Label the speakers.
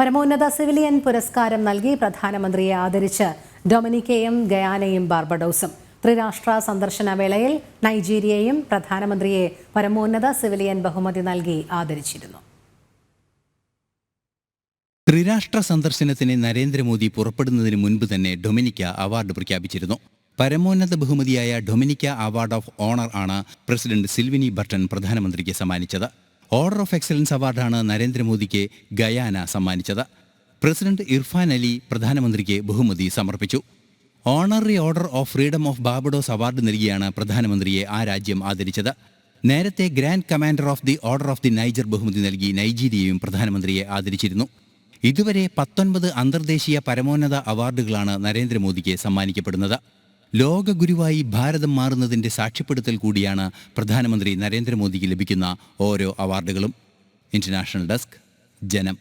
Speaker 1: പരമോന്നത സിവിലിയൻ പുരസ്കാരം നൽകി പ്രധാനമന്ത്രിയെ ആദരിച്ച് ഡൊമിനിക്കയും ഗയാനയും ബാർബഡോസും. ത്രിരാഷ്ട്ര സന്ദർശന വേളയിൽ നൈജീരിയയും പ്രധാനമന്ത്രിയെ പരമോന്നത സിവിലിയൻ ബഹുമതി നൽകി ആദരിച്ചിരുന്നു.
Speaker 2: ത്രിരാഷ്ട്ര സന്ദർശനത്തിന് നരേന്ദ്രമോദി പുറപ്പെടുന്നതിന് മുൻപ് തന്നെ ഡൊമിനിക്ക അവാർഡ് പ്രഖ്യാപിച്ചിരുന്നു. പരമോന്നത ബഹുമതിയായ ഡൊമിനിക്ക അവാർഡ് ഓഫ് ഓണർ ആണ് പ്രസിഡന്റ് സിൽവിനി ബർട്ടൺ പ്രധാനമന്ത്രിക്ക് സമ്മാനിച്ചത്. ഓർഡർ ഓഫ് എക്സലൻസ് അവാർഡാണ് നരേന്ദ്രമോദിക്ക് ഗയാന സമ്മാനിച്ചത്. പ്രസിഡന്റ് ഇർഫാൻ അലി പ്രധാനമന്ത്രിക്ക് ബഹുമതി സമർപ്പിച്ചു. Honorary order of freedom of Barbados award നൽകിയാണ് പ്രധാനമന്ത്രിയെ ആ രാജ്യം ആദരിച്ചത്. നേരത്തെ grand commander of the order of the Niger ബഹുമതി നൽകി നൈജീരിയയും പ്രധാനമന്ത്രിയെ ആദരിച്ചിരുന്നു. ഇതുവരെ 19 അന്തർദേശീയ പരമോന്നത അവാർഡുകളാണ് നരേന്ദ്രമോദിക്ക് സമ്മാനിക്കപ്പെടുന്നത്. ലോക ഗുരുവായി ഭാരതം മാറുന്നതിൻ്റെ സാക്ഷ്യപ്പെടുത്തൽ കൂടിയാണ് പ്രധാനമന്ത്രി നരേന്ദ്രമോദിക്ക് ലഭിക്കുന്ന ഓരോ അവാർഡുകളും. ഇന്റർനാഷണൽ ഡെസ്ക്, ജനം.